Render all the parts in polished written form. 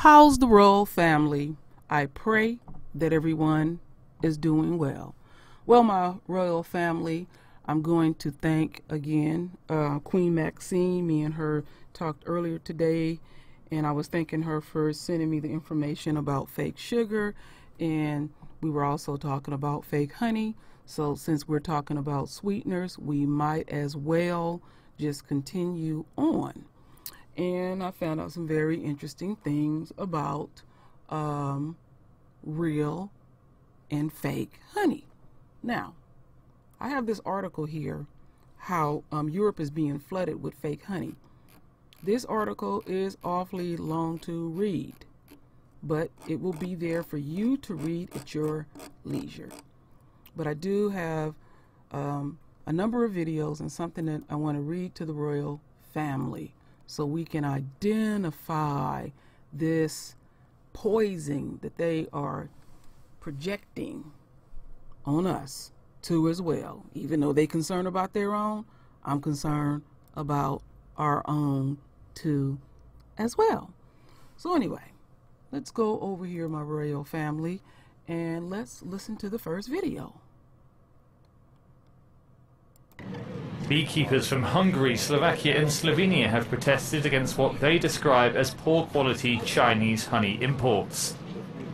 How's the royal family? I pray that everyone is doing well. Well, my royal family, I'm going to thank again Queen Maxine. Me and her talked earlier today, and I was thanking her for sending me the information about fake sugar, and we were also talking about fake honey. So since we're talking about sweeteners, we might as well just continue on. And I found out some very interesting things about real and fake honey. Now, I have this article here, how Europe is being flooded with fake honey. This article is awfully long to read, but it will be there for you to read at your leisure. But I do have a number of videos and something that I want to read to the royal family so we can identify this poison that they are projecting on us too as well. Even though they're concerned about their own, I'm concerned about our own too as well. So anyway, let's go over here, my royal family, and let's listen to the first video. Beekeepers from Hungary, Slovakia and Slovenia have protested against what they describe as poor quality Chinese honey imports.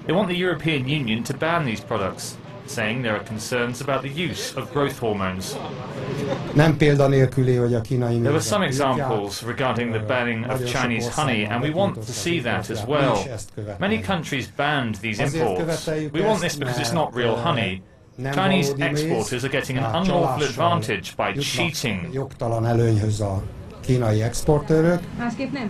They want the European Union to ban these products, saying there are concerns about the use of growth hormones. There were some examples regarding the banning of Chinese honey, and we want to see that as well. Many countries banned these imports. We want this because it's not real honey. Chinese exporters are getting an unlawful advantage by cheating.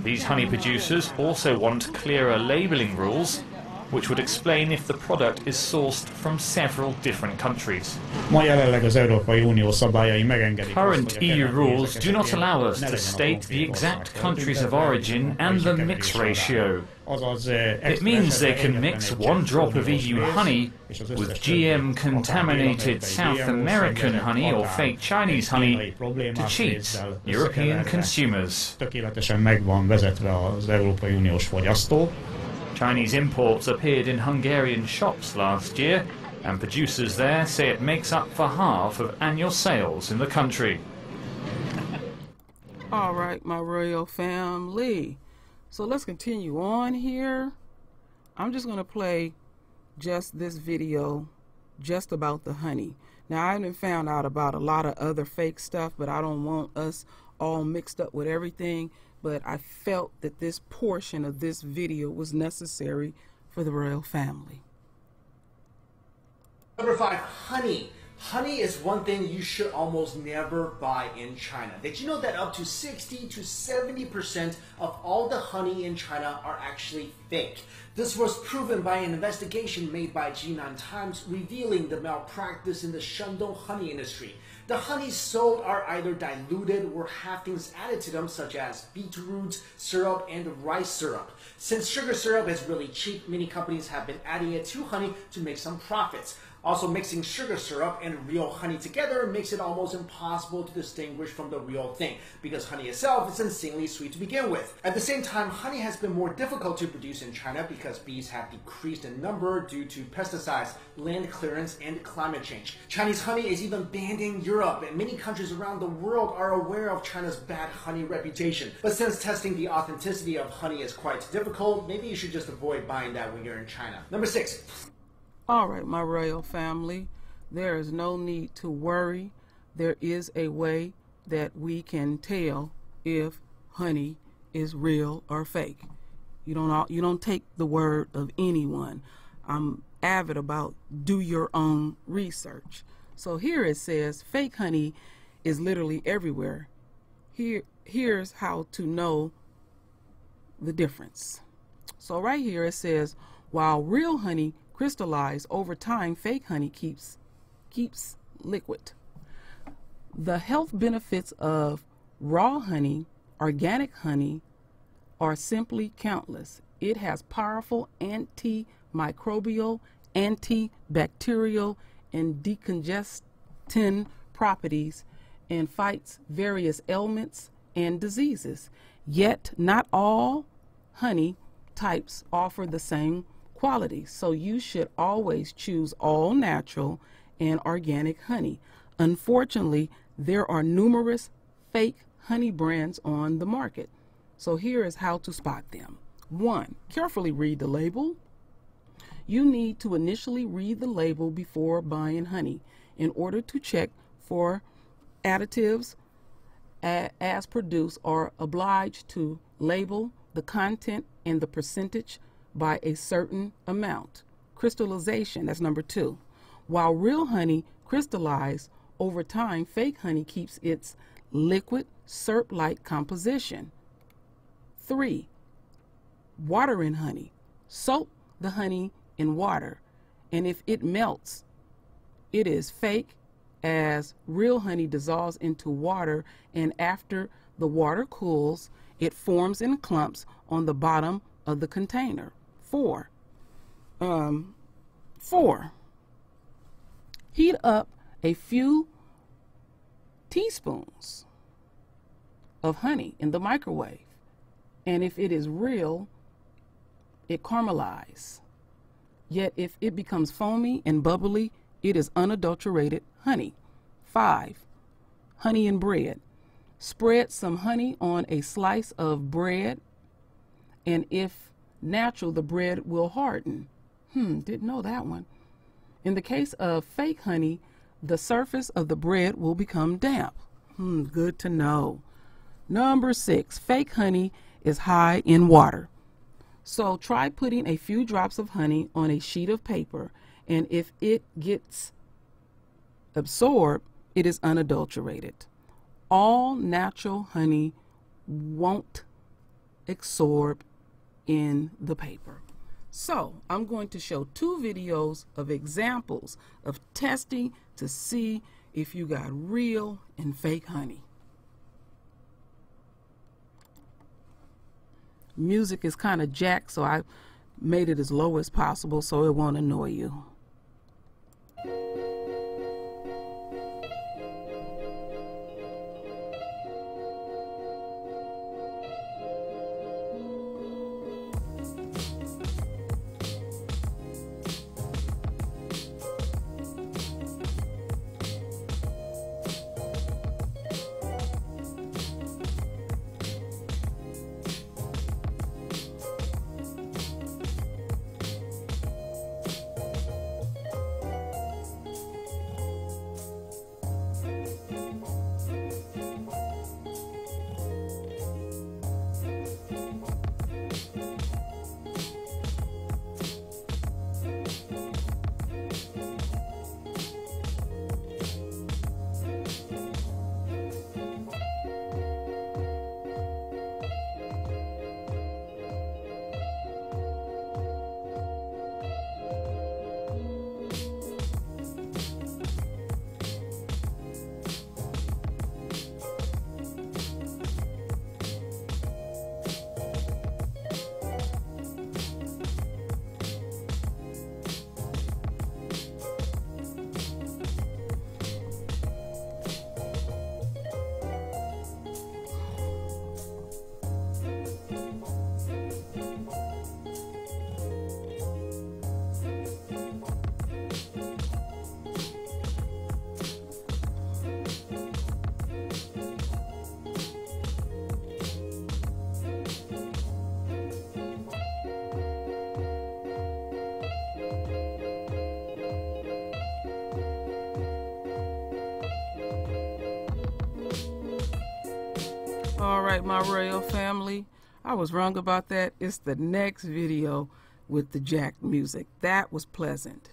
These honey producers also want clearer labelling rules, which would explain if the product is sourced from several different countries. Current EU rules do not allow us to state the exact countries of origin and the mix ratio. It means they can mix 1 drop of EU honey with GM-contaminated South American honey or fake Chinese honey to cheat European consumers. Chinese imports appeared in Hungarian shops last year, and producers there say it makes up for half of annual sales in the country. All right, my royal family. So let's continue on here. I'm just going to play just this video just about the honey. Now, I haven't found out about a lot of other fake stuff, but I don't want us all mixed up with everything. But I felt that this portion of this video was necessary for the royal family. Number 5, honey. Honey is one thing you should almost never buy in China. Did you know that up to 60 to 70% of all the honey in China are actually fake? This was proven by an investigation made by Jinan Times revealing the malpractice in the Shandong honey industry. The honeys sold are either diluted or have things added to them such as beetroot syrup and rice syrup. Since sugar syrup is really cheap, many companies have been adding it to honey to make some profits. Also, mixing sugar syrup and real honey together makes it almost impossible to distinguish from the real thing because honey itself is insanely sweet to begin with. At the same time, honey has been more difficult to produce in China because bees have decreased in number due to pesticides, land clearance, and climate change. Chinese honey is even banned in Europe, and many countries around the world are aware of China's bad honey reputation. But since testing the authenticity of honey is quite difficult, maybe you should just avoid buying that when you're in China. Number 6. All right, my royal family, there is no need to worry. There is a way that we can tell if honey is real or fake. You don't take the word of anyone. I'm avid about do your own research. So here it says fake honey is literally everywhere. Here's how to know the difference. So right here it says while real honey crystallize over time, fake honey keeps liquid. The health benefits of raw honey, organic honey, are simply countless. It has powerful antimicrobial, antibacterial, and decongestant properties and fights various ailments and diseases. Yet not all honey types offer the same quality, so you should always choose all natural and organic honey. Unfortunately, there are numerous fake honey brands on the market. So here is how to spot them. 1. Carefully read the label. You need to initially read the label before buying honey in order to check for additives. As produced, are obliged to label the content and the percentage by a certain amount. Crystallization, that's number 2. While real honey crystallizes over time, fake honey keeps its liquid syrup-like composition. 3. Water in honey. Soak the honey in water, and if it melts, it is fake, as real honey dissolves into water, and after the water cools, it forms in clumps on the bottom of the container. 4. Heat up a few teaspoons of honey in the microwave, and if it is real, it caramelizes. Yet if it becomes foamy and bubbly, it is unadulterated honey. 5. Honey and bread. Spread some honey on a slice of bread, and if natural, the bread will harden. Didn't know that one. In the case of fake honey, the surface of the bread will become damp. Good to know. Number 6, fake honey is high in water. So try putting a few drops of honey on a sheet of paper, and if it gets absorbed, it is unadulterated. All natural honey won't absorb in the paper. So I'm going to show 2 videos of examples of testing to see if you got real and fake honey. Music is kind of jacked, so I made it as low as possible so it won't annoy you. All right, my royal family, I was wrong about that. It's the next video with the jacked music. That was pleasant.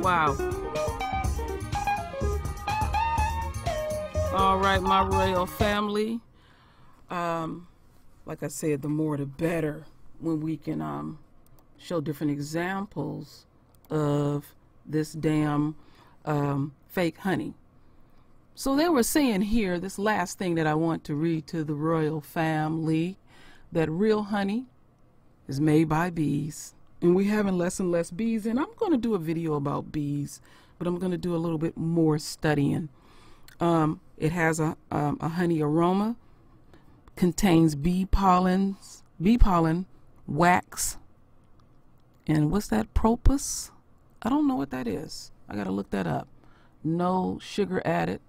Wow. All right, my royal family. Like I said, the more the better when we can show different examples of this damn fake honey. So they were saying here, this last thing that I want to read to the royal family, that real honey is made by bees. And we're having less and less bees, and I'm going to do a video about bees, but I'm going to do a little bit more studying. It has a honey aroma, contains bee pollen, wax, and what's that, propus? I don't know what that is. I got to look that up. No sugar added,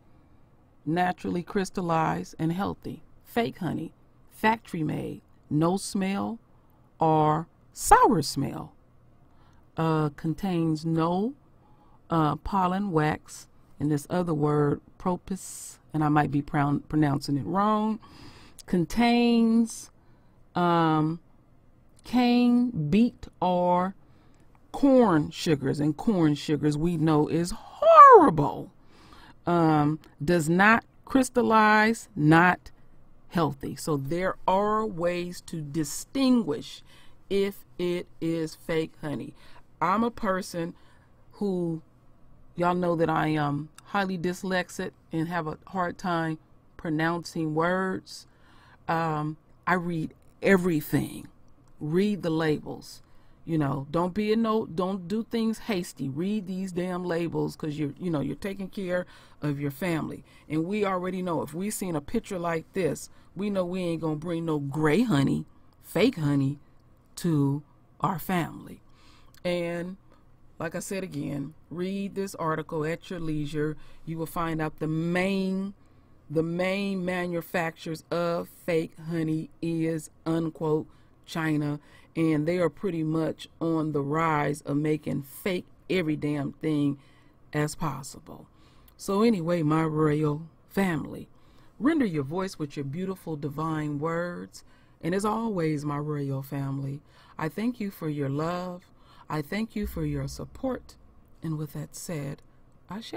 naturally crystallized and healthy. Fake honey, factory made, no smell or sour smell. Contains no pollen, wax, and this other word, propus, and I might be pronouncing it wrong. Contains cane, beet, or corn sugars, and corn sugars we know is horrible. Does not crystallize, not healthy. So there are ways to distinguish if it is fake honey. I'm a person who, y'all know that I am highly dyslexic and have a hard time pronouncing words. I read everything. Read the labels. You know, don't do things hasty. Read these damn labels, because you're taking care of your family. And we already know, if we seen a picture like this, we know we ain't gonna bring no gray honey, fake honey, to our family. And like I said again, read this article at your leisure. You will find out the main manufacturers of fake honey is, unquote, China, and they are pretty much on the rise of making fake every damn thing as possible. So anyway, my royal family, render your voice with your beautiful divine words. And as always, my royal family, I thank you for your love. I thank you for your support. And with that said, Ashe.